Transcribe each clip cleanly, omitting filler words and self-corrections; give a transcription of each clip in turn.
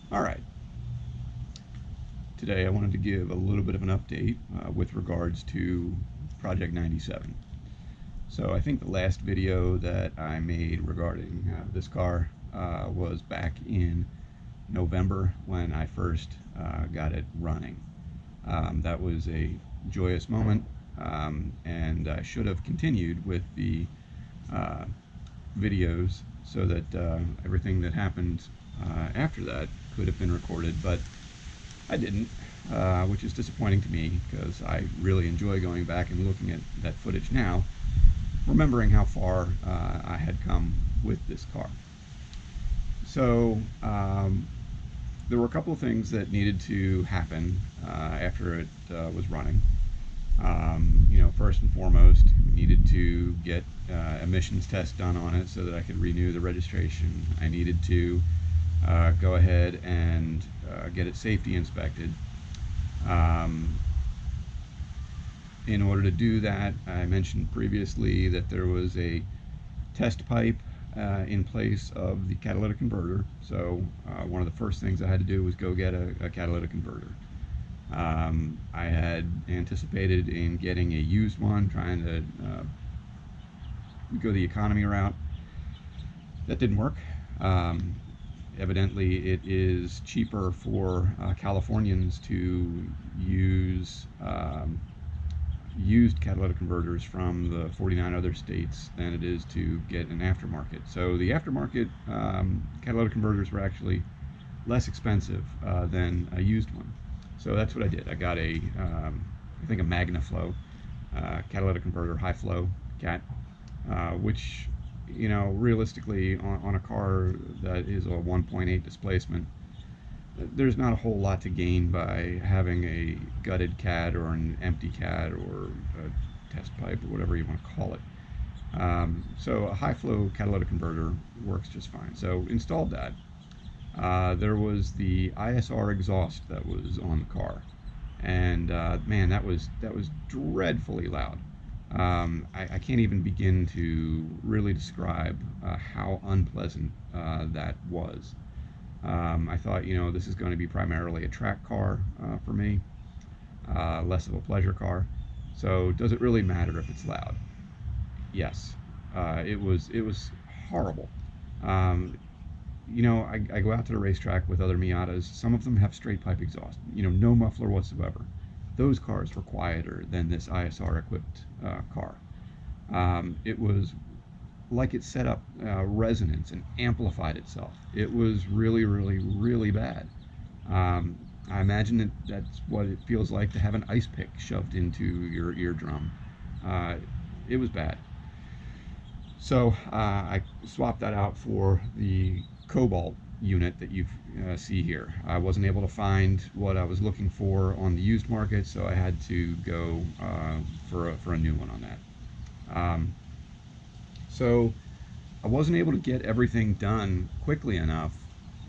All right. Today I wanted to give a little bit of an update with regards to Project 97. So I think the last video that I made regarding this car was back in November when I first got it running. That was a joyous moment, and I should have continued with the videos so that everything that happened after that could have been recorded, but I didn't, which is disappointing to me because I really enjoy going back and looking at that footage now, remembering how far I had come with this car. So there were a couple of things that needed to happen after it was running. First and foremost, we needed to get emissions tests done on it so that I could renew the registration. I needed to go ahead and get it safety inspected. In order to do that, I mentioned previously that there was a test pipe in place of the catalytic converter. So one of the first things I had to do was go get a catalytic converter. I had anticipated in getting a used one, trying to go the economy route. That didn't work. Evidently, it is cheaper for Californians to use used catalytic converters from the 49 other states than it is to get an aftermarket. So the aftermarket catalytic converters were actually less expensive than a used one. So that's what I did. I got I think a MagnaFlow catalytic converter, high flow cat, which, realistically on a car that is a 1.8 displacement, there's not a whole lot to gain by having a gutted cat or an empty cat or a test pipe or whatever you want to call it. So a high flow catalytic converter works just fine. So installed that. There was the ISR exhaust that was on the car, and man, that was dreadfully loud. I can't even begin to really describe how unpleasant that was. I thought, this is going to be primarily a track car for me, less of a pleasure car. So does it really matter if it's loud? Yes. It was horrible. I go out to the racetrack with other Miatas. Some of them have straight pipe exhaust, no muffler whatsoever. Those cars were quieter than this ISR equipped car. It was like it set up resonance and amplified itself. It was really, really, really bad. I imagine that's what it feels like to have an ice pick shoved into your eardrum. It was bad. So I swapped that out for the Cobalt unit that you see here. I wasn't able to find what I was looking for on the used market, so I had to go for a new one on that. So I wasn't able to get everything done quickly enough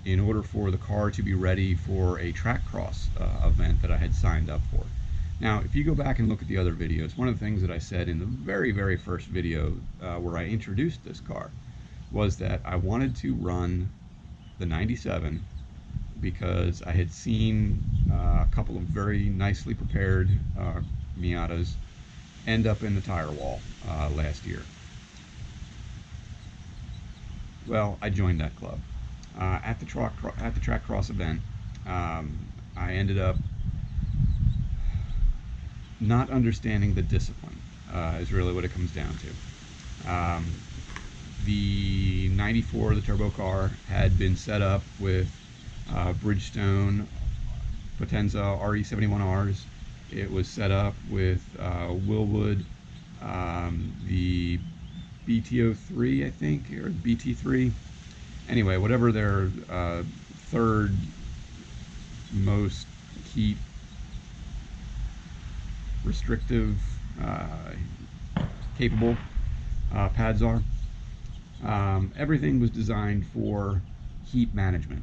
in order for the car to be ready for a track cross event that I had signed up for. Now, if you go back and look at the other videos, one of the things that I said in the very, very first video where I introduced this car was that I wanted to run the 97 because I had seen a couple of very nicely prepared Miatas end up in the tire wall last year. Well, I joined that club. At the track cross event, I ended up not understanding the discipline, is really what it comes down to. The 94, the turbo car, had been set up with Bridgestone Potenza RE71Rs. It was set up with Willwood, the BTO3, I think, or BT3. Anyway, whatever their third most heat restrictive capable pads are. Everything was designed for heat management,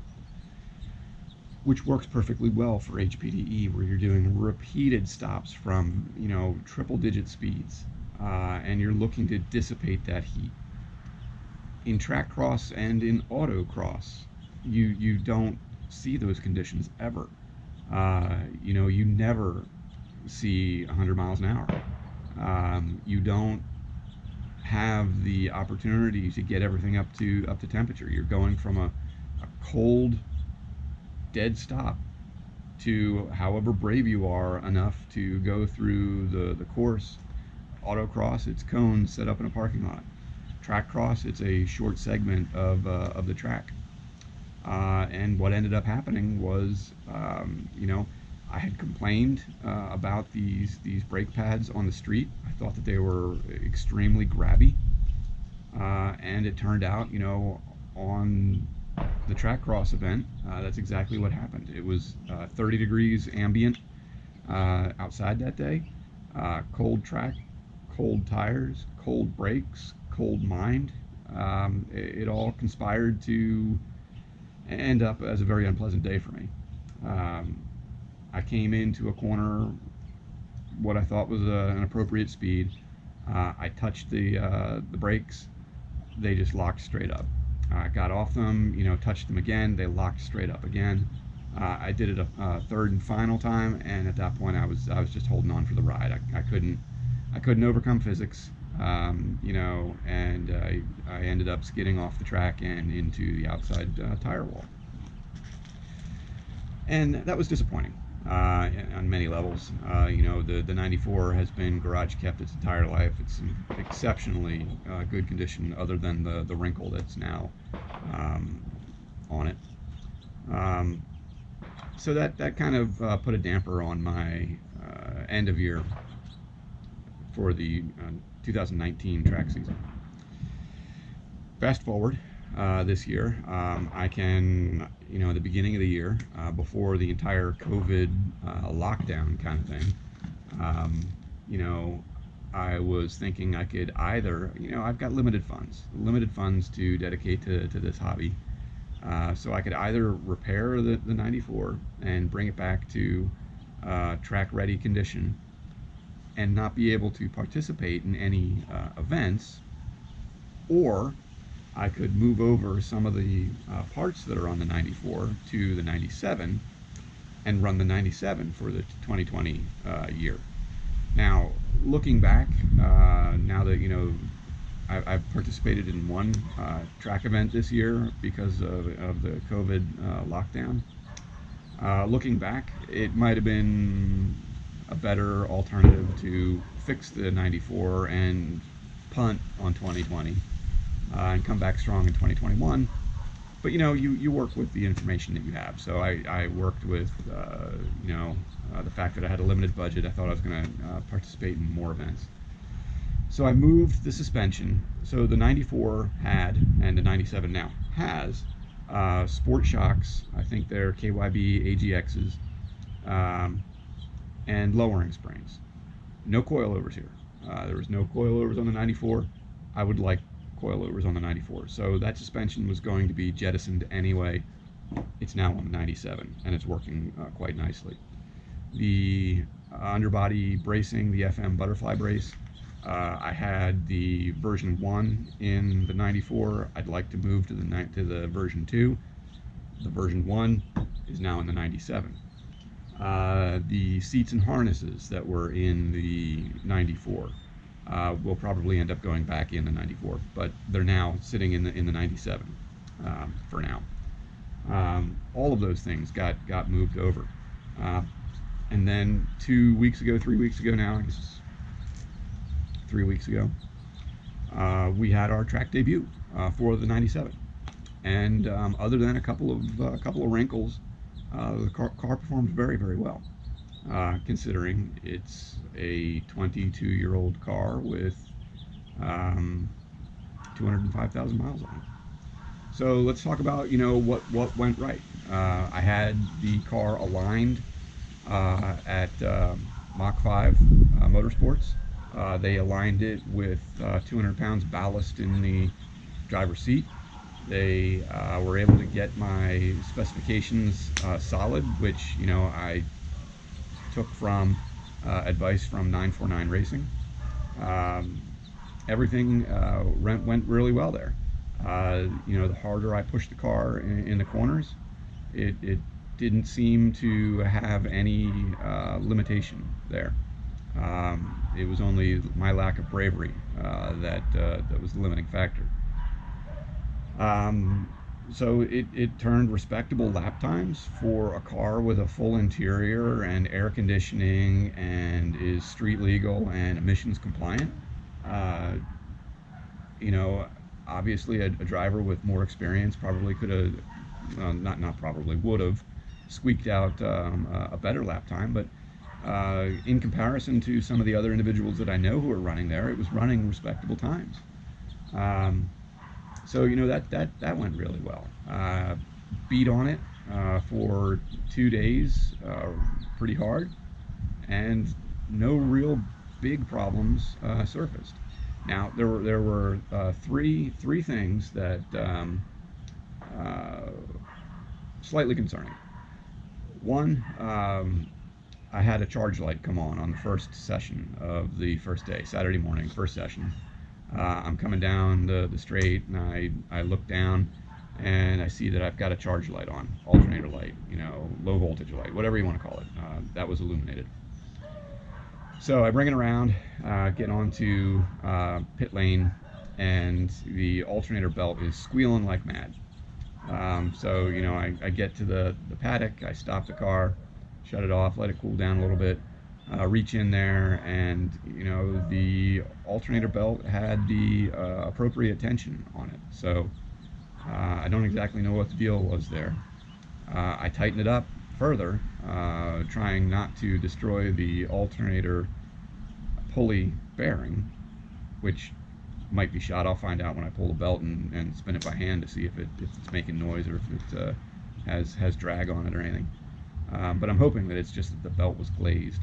which works perfectly well for HPDE, where you're doing repeated stops from triple digit speeds, and you're looking to dissipate that heat. In track cross and in autocross, you don't see those conditions ever. You never see 100 miles an hour. You don't have the opportunity to get everything up to temperature. You're going from a cold, dead stop to, however brave you are enough to go through the course. Autocross, it's cones set up in a parking lot. Track cross, it's a short segment of the track. And what ended up happening was, I had complained about these brake pads on the street. I thought that they were extremely grabby, and it turned out, on the track cross event, that's exactly what happened. It was 30 degrees ambient outside that day, cold track, cold tires, cold brakes, cold mind. It all conspired to end up as a very unpleasant day for me. I came into a corner, what I thought was an appropriate speed. I touched the brakes, they just locked straight up. I got off them, touched them again, they locked straight up again. I did it a third and final time, and at that point I was just holding on for the ride. I couldn't overcome physics, and I ended up skidding off the track and into the outside tire wall. And that was disappointing on many levels. The 94 has been garage kept its entire life. It's in exceptionally good condition, other than the wrinkle that's now on it. So that kind of put a damper on my end of year for the 2019 track season. Fast forward this year, I can, at the beginning of the year, before the entire COVID lockdown kind of thing, I was thinking I could either, I've got limited funds to dedicate to this hobby. So I could either repair the 94 and bring it back to track ready condition and not be able to participate in any events, or I could move over some of the parts that are on the 94 to the 97 and run the 97 for the 2020 year. Now, looking back, now that I've participated in one track event this year because of the COVID lockdown. Looking back, it might have been a better alternative to fix the 94 and punt on 2020 and come back strong in 2021. But you work with the information that you have. So I worked with the fact that I had a limited budget. I thought I was going to participate in more events. So I moved the suspension. So the 94 had, and the 97 now has, sport shocks. I think they're KYB AGXs, and lowering springs. No coilovers here. There was no coilovers on the 94. I would like coilovers on the 94. So that suspension was going to be jettisoned anyway. It's now on the 97, and it's working quite nicely. The underbody bracing, the FM butterfly brace, I had the version 1 in the 94. I'd like to move to the version 2. The version 1 is now in the 97. The seats and harnesses that were in the 94 will probably end up going back in the 94, but they're now sitting in the 97 for now. All of those things got moved over, and then 3 weeks ago now, I guess it's 3 weeks ago, we had our track debut for the 97, and other than a couple of wrinkles, the car performed very, very well, considering it's a 22-year-old car with 205,000 miles on it. So let's talk about what went right. I had the car aligned at Mach 5 Motorsports. They aligned it with 200 pounds ballast in the driver's seat. They were able to get my specifications solid, which I took from advice from 949 Racing. Everything went really well there. The harder I pushed the car in the corners, it didn't seem to have any limitation there. It was only my lack of bravery that was the limiting factor. So it turned respectable lap times for a car with a full interior and air conditioning and is street legal and emissions compliant. You know, obviously a driver with more experience probably could have, not probably, would have squeaked out a better lap time, but in comparison to some of the other individuals that I know who are running there, it was running respectable times. So you know, that went really well. Beat on it for 2 days, pretty hard, and no real big problems surfaced. Now there were three things that slightly concerning. One, I had a charge light come on the first session of the first day, Saturday morning, first session. I'm coming down the straight, and I look down, and I see that I've got a charge light on, alternator light, you know, low voltage light, whatever you want to call it. That was illuminated. So I bring it around, get onto pit lane, and the alternator belt is squealing like mad. So you know, I get to the paddock, I stop the car, shut it off, let it cool down a little bit, reach in there, and you know, the alternator belt had the appropriate tension on it. So I don't exactly know what the deal was there. I tightened it up further, trying not to destroy the alternator pulley bearing, which might be shot. I'll find out when I pull the belt and spin it by hand to see if it's making noise or if it has drag on it or anything. But I'm hoping that it's just that the belt was glazed.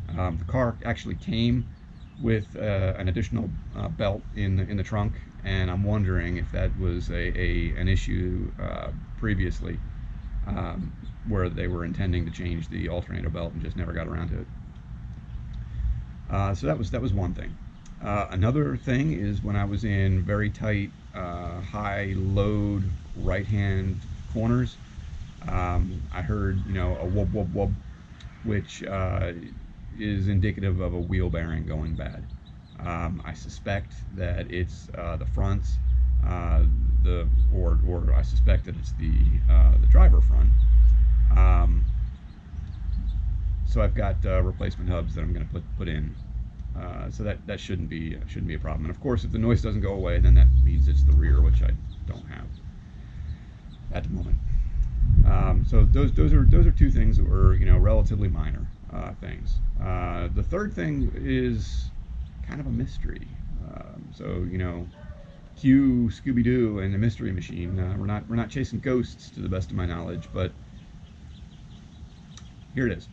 The car actually came with an additional belt in the trunk, and I'm wondering if that was an issue previously, where they were intending to change the alternator belt and just never got around to it. So that was one thing. Another thing is when I was in very tight, high load right-hand corners, I heard, you know, a wub wub wub, which is indicative of a wheel bearing going bad. I suspect that it's the fronts, or I suspect that it's the driver front. So I've got replacement hubs that I'm going to put in. So that shouldn't be a problem. And of course, if the noise doesn't go away, then that means it's the rear, which I don't have at the moment. So those are two things that were, you know, relatively minor things. The third thing is kind of a mystery. So you know, cue Scooby-Doo and the Mystery Machine. We're not chasing ghosts to the best of my knowledge, but here it is.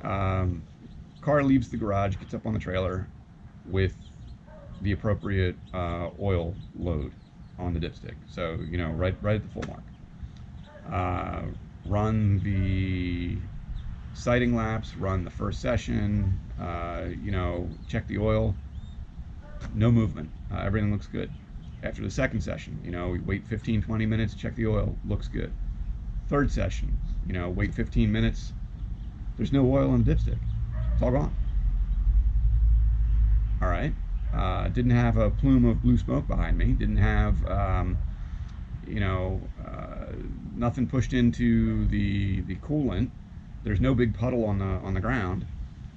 Car leaves the garage, gets up on the trailer with the appropriate oil load on the dipstick. So you know, right at the full mark. Run the sighting laps, run the first session, you know, check the oil, no movement, everything looks good. After the second session, you know, we wait 15-20 minutes, check the oil, looks good. Third session, you know, wait 15 minutes, there's no oil in the dipstick, it's all gone. All right, didn't have a plume of blue smoke behind me, didn't have you know, nothing pushed into the coolant. There's no big puddle on the ground.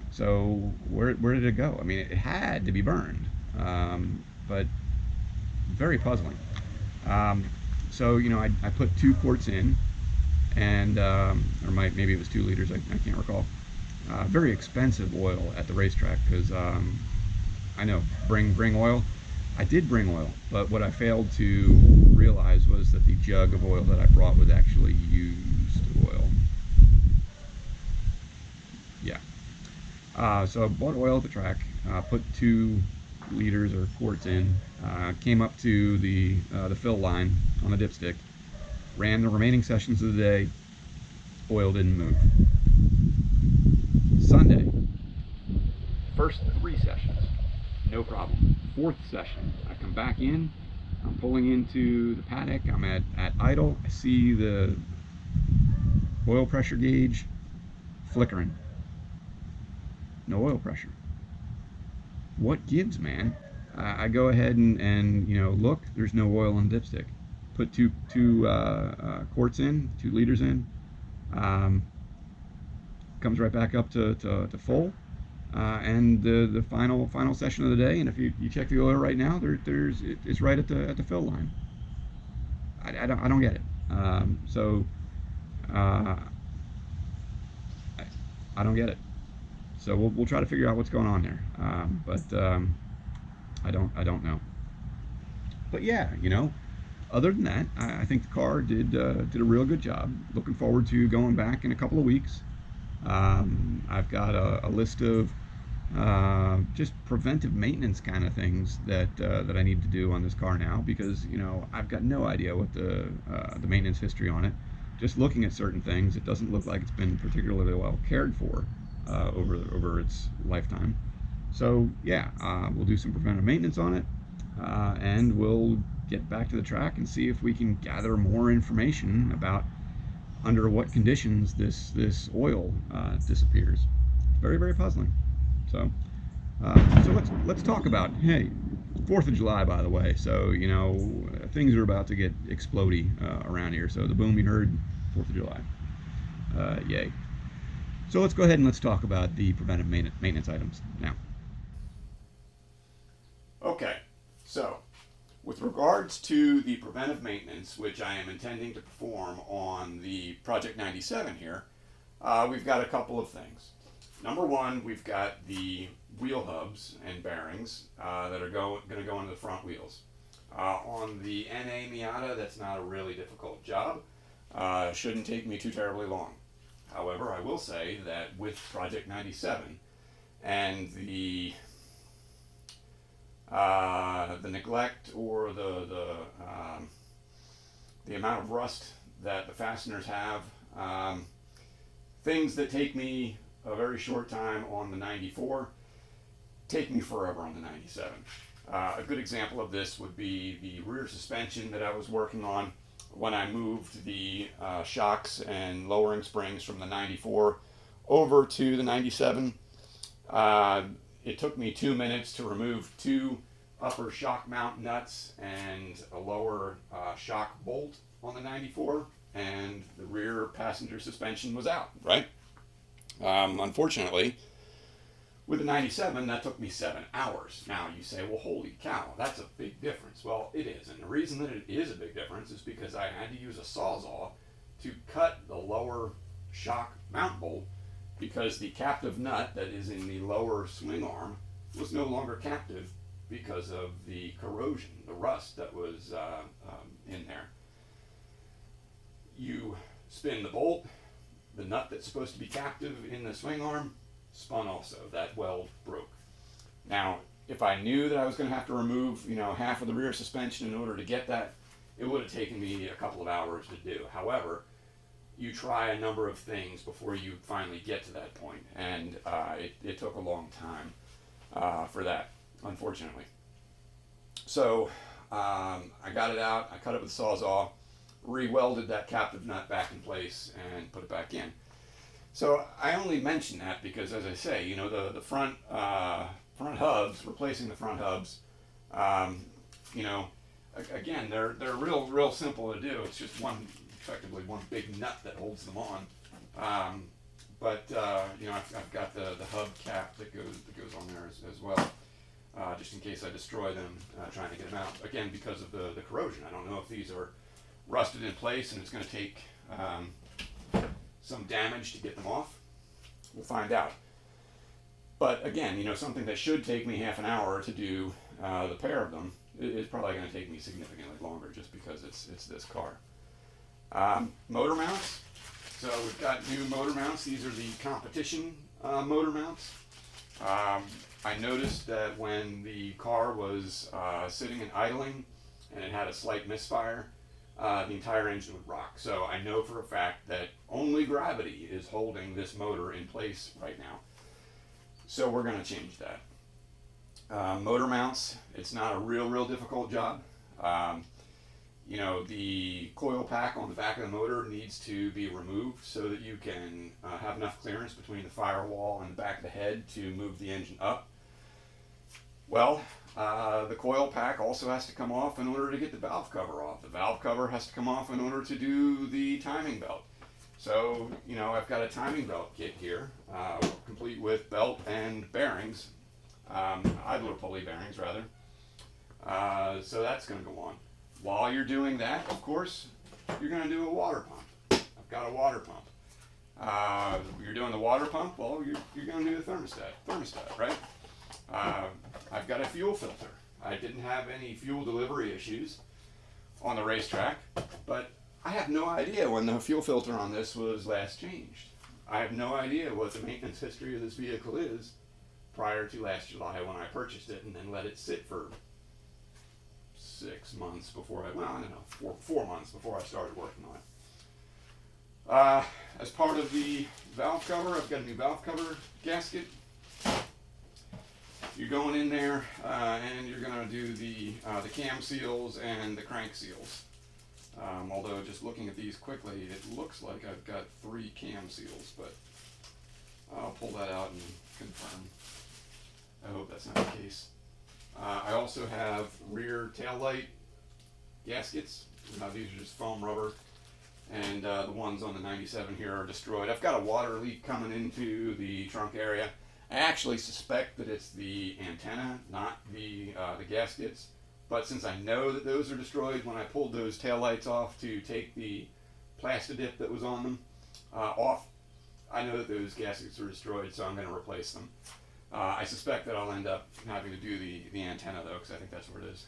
So where did it go? I mean, it had to be burned, but very puzzling. So you know, I put 2 quarts in, and or maybe it was 2 liters. I can't recall. Very expensive oil at the racetrack, because I know, bring oil. I did bring oil, but what I failed to realize was that the jug of oil that I brought was actually used oil. Yeah. So I bought oil at the track, put 2 liters or quarts in, came up to the fill line on the dipstick, ran the remaining sessions of the day, oil didn't move. Sunday, first 3 sessions, no problem. 4th session, I come back in, I'm pulling into the paddock, I'm at idle, I see the Oil pressure gauge flickering. No oil pressure. What gives, man? I go ahead and look. There's no oil on the dipstick. Put two quarts in, 2 liters in. Comes right back up to full. And the final session of the day. And if you check the oil right now, it's right at the fill line. I don't get it. I don't get it. So we'll try to figure out what's going on there. But I don't know. But yeah, other than that, I think the car did a real good job. Looking forward to going back in a couple of weeks. I've got a list of just preventive maintenance kind of things that I need to do on this car now, because I've got no idea what the maintenance history on it. Just looking at certain things, it doesn't look like it's been particularly well cared for over its lifetime. So yeah, we'll do some preventive maintenance on it, and we'll get back to the track and see if we can gather more information about under what conditions this oil disappears. It's very, very puzzling. So let's talk about, hey, 4th of July, by the way. So things are about to get explodey around here. So the boom you heard, 4th of July. Yay. So let's go ahead and let's talk about the preventive maintenance items now. Okay, so with regards to the preventive maintenance, which I am intending to perform on the Project 97 here, we've got a couple of things. Number one, we've got the wheel hubs and bearings that are going to go into the front wheels. On the NA Miata, that's not a really difficult job. Shouldn't take me too terribly long. However, I will say that with Project 97 and the neglect or the amount of rust that the fasteners have, things that take me a very short time on the 94 take me forever on the 97. A good example of this would be the rear suspension that I was working on when I moved the shocks and lowering springs from the 94 over to the 97. It took me 2 minutes to remove 2 upper shock mount nuts and a lower shock bolt on the 94, and the rear passenger suspension was out, right? Unfortunately, with the 97, that took me 7 hours. Now you say, well, holy cow, that's a big difference. Well, it is, and the reason that it is a big difference is because I had to use a sawzall to cut the lower shock mount bolt, because the captive nut that is in the lower swing arm was no longer captive because of the corrosion, the rust that was in there. You spin the bolt, the nut that's supposed to be captive in the swing arm spun also. That weld broke. Now, if I knew that I was going to have to remove, half of the rear suspension in order to get that, it would have taken me a couple of hours to do. However, you try a number of things before you finally get to that point, and it took a long time for that, unfortunately. So I got it out, I cut it with a sawzall, re-welded that captive nut back in place, and put it back in. So I only mention that because, as I say, the front hubs, replacing the front hubs, again, they're real simple to do. It's just effectively one big nut that holds them on. But I've got the hub cap that goes on there as well, just in case I destroy them trying to get them out. Again, because of the corrosion. I don't know if these are rusted in place and it's going to take some damage to get them off. We'll find out. But again, something that should take me half an hour to do the pair of them is probably going to take me significantly longer, just because it's this car. Motor mounts. So we've got new motor mounts. These are the competition motor mounts. I noticed that when the car was sitting and idling and it had a slight misfire, the entire engine would rock. So I know for a fact that only gravity is holding this motor in place right now. So we're going to change that. Motor mounts, it's not a real difficult job. You know, the coil pack on the back of the motor needs to be removed so that you can have enough clearance between the firewall and the back of the head to move the engine up. Well, the coil pack also has to come off in order to get the valve cover off. The valve cover has to come off in order to do the timing belt. So, you know, I've got a timing belt kit here, complete with belt and bearings, idler pulley bearings rather. So that's going to go on. While you're doing that, of course, you're going to do a water pump. I've got a water pump. You're doing the water pump, well, you're going to do the thermostat, right? I've got a fuel filter. I didn't have any fuel delivery issues on the racetrack, but I have no idea when the fuel filter on this was last changed. I have no idea what the maintenance history of this vehicle is prior to last July when I purchased it and then let it sit for 6 months before I, well, I don't know, four months before I started working on it. As part of the valve cover, I've got a new valve cover gasket. You're going in there and you're going to do the cam seals and the crank seals. Although just looking at these quickly, it looks like I've got 3 cam seals, but I'll pull that out and confirm. I hope that's not the case. I also have rear tail light gaskets. These are just foam rubber, and the ones on the 97 here are destroyed. I've got a water leak coming into the trunk area. I actually suspect that it's the antenna, not the gaskets. But since I know that those are destroyed, when I pulled those tail lights off to take the plastidip that was on them off, I know that those gaskets are destroyed, so I'm going to replace them. I suspect that I'll end up having to do the antenna though, because I think that's where it is.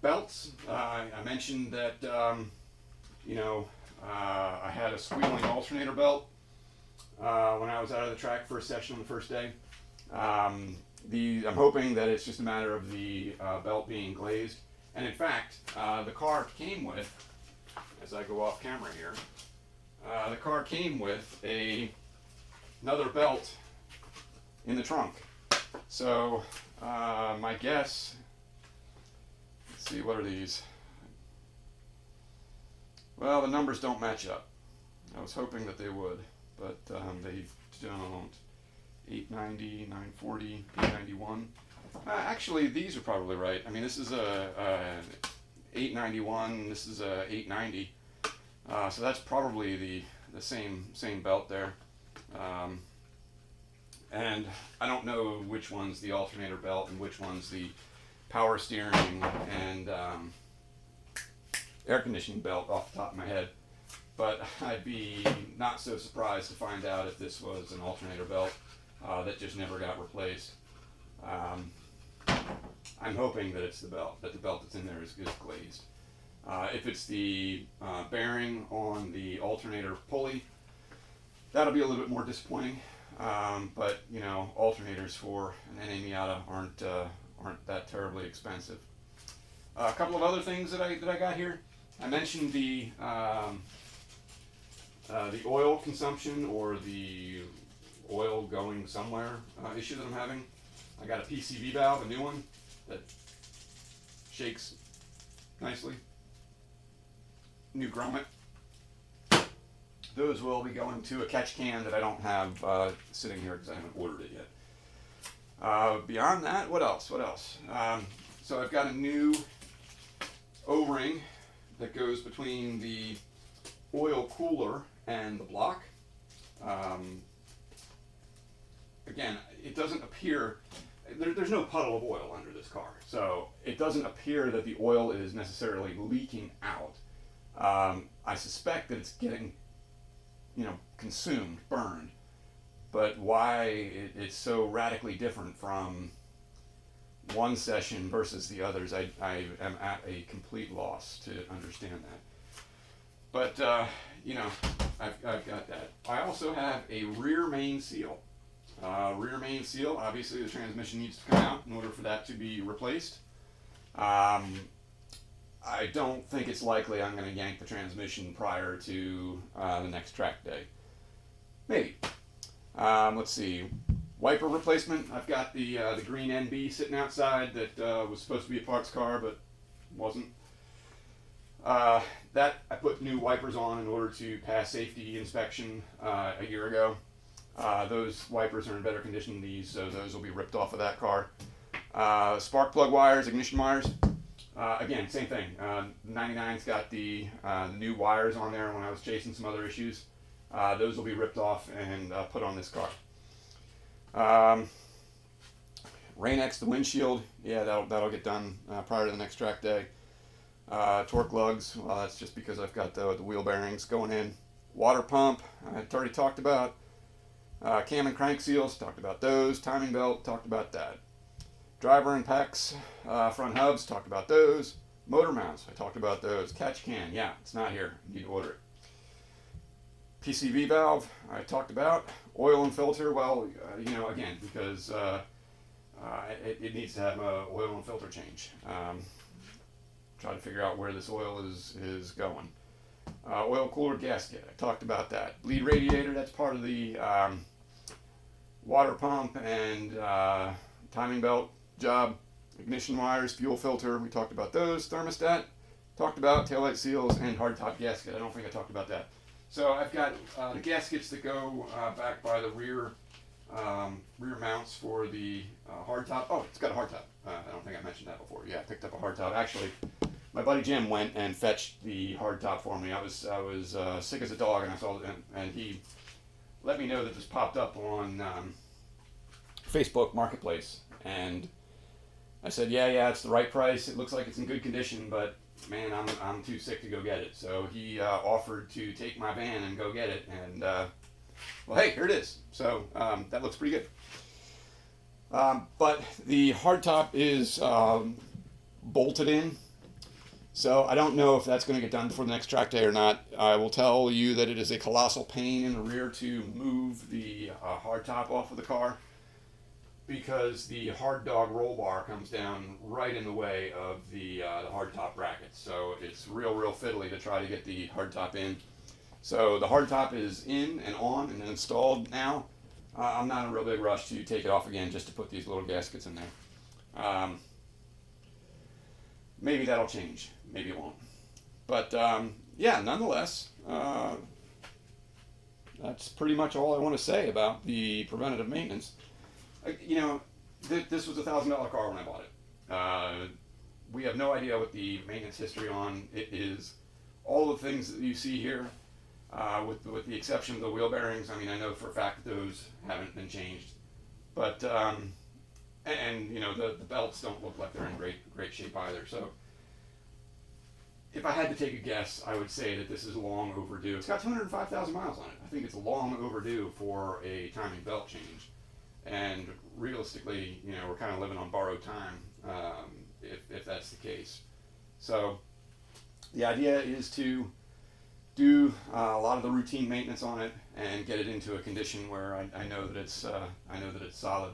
Belts. I mentioned that you know, I had a squealing alternator belt when I was out of the track for a session on the first day. I'm hoping that it's just a matter of the belt being glazed. And in fact, the car came with, as I go off camera here, the car came with another belt in the trunk. So my guess, let's see, what are these? Well, the numbers don't match up. I was hoping that they would, but they don't. 890, 940, 891. Actually, these are probably right. I mean, this is a 891. This is a 890. So that's probably the same belt there. And I don't know which one's the alternator belt and which one's the power steering and air conditioning belt off the top of my head. But I'd be not so surprised to find out if this was an alternator belt that just never got replaced. I'm hoping that it's the belt, that the belt that's in there is glazed. If it's the bearing on the alternator pulley, that'll be a little bit more disappointing. But you know, alternators for an NA Miata aren't that terribly expensive. A couple of other things that I got here. I mentioned the oil consumption or the oil going somewhere issue that I'm having. I got a PCV valve, a new one that shakes nicely. New grommet. Those will be going to a catch can that I don't have sitting here because I haven't ordered it yet. Beyond that, what else? So I've got a new O-ring that goes between the oil cooler and the block. Again, it doesn't appear, there's no puddle of oil under this car, so it doesn't appear that the oil is necessarily leaking out. I suspect that it's getting, consumed, burned, but why it's so radically different from one session versus the others, I am at a complete loss to understand that. But, I've got that. I also have a rear main seal. Rear main seal, obviously the transmission needs to come out in order for that to be replaced. I don't think it's likely I'm going to yank the transmission prior to the next track day. Maybe. Let's see. Wiper replacement. I've got the green NB sitting outside that was supposed to be a parts car but wasn't. That I put new wipers on in order to pass safety inspection a year ago. Those wipers are in better condition than these, so those will be ripped off of that car. Spark plug wires, ignition wires. Again, same thing. 99's got the new wires on there when I was chasing some other issues. Those will be ripped off and put on this car. Rain-X, the windshield, yeah, that'll get done prior to the next track day. Torque lugs, well, that's just because I've got the wheel bearings going in. Water pump, I already talked about. Cam and crank seals, talked about those. Timing belt, talked about that. Driver and PEX, front hubs, talked about those. Motor mounts, I talked about those. Catch can, yeah, it's not here, you need to order it. PCV valve, I talked about. Oil and filter, well, again, because it needs to have an oil and filter change. Try to figure out where this oil is going. Oil cooler gasket, I talked about that. Bleed radiator, that's part of the water pump and timing belt job. Ignition wires, fuel filter, we talked about those. Thermostat, talked about. Taillight seals and hardtop gasket, I don't think I talked about that. So I've got the gaskets that go back by the rear mounts for the hardtop. Oh, it's got a hardtop. I don't think I mentioned that before. Yeah, I picked up a hardtop. Actually, my buddy Jim went and fetched the hardtop for me. I was sick as a dog, and I saw it, and he let me know that this popped up on Facebook Marketplace, and I said, yeah, it's the right price. It looks like it's in good condition, but man, I'm too sick to go get it. So he offered to take my van and go get it, and well, hey, here it is. So that looks pretty good. But the hardtop is bolted in, so I don't know if that's going to get done before the next track day or not. I will tell you that it is a colossal pain in the rear to move the hardtop off of the car, because the hard dog roll bar comes down right in the way of the hardtop brackets. So it's real fiddly to try to get the hardtop in. So the hardtop is in and on and installed now. I'm not in a real big rush to take it off again just to put these little gaskets in there. Maybe that'll change, maybe it won't. But yeah, nonetheless, that's pretty much all I want to say about the preventative maintenance. This was a $1,000 car when I bought it. We have no idea what the maintenance history on it is. All the things that you see here, with the exception of the wheel bearings. I mean, I know for a fact that those haven't been changed, but the belts don't look like they're in great shape either. So if I had to take a guess, I would say that this is long overdue. It's got 205,000 miles on it. I think it's long overdue for a timing belt change. And realistically, we're kind of living on borrowed time, if that's the case. So the idea is to do a lot of the routine maintenance on it and get it into a condition where I know that it's solid,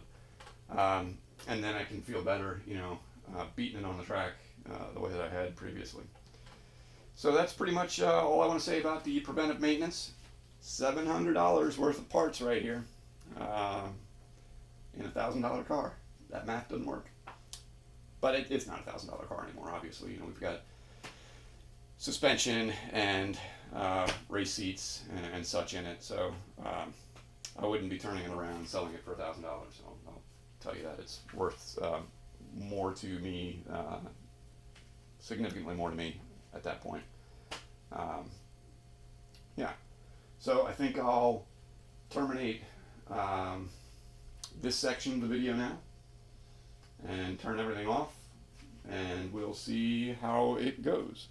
and then I can feel better, beating it on the track the way that I had previously. So that's pretty much all I want to say about the preventive maintenance. $700 worth of parts right here. In a $1,000 car. That math doesn't work. But it's not a $1,000 car anymore, obviously. We've got suspension and race seats and such in it, so I wouldn't be turning it around and selling it for $1,000. I'll tell you that. It's worth more to me, significantly more to me at that point. Yeah. So I think I'll terminate this section of the video now and turn everything off, and we'll see how it goes.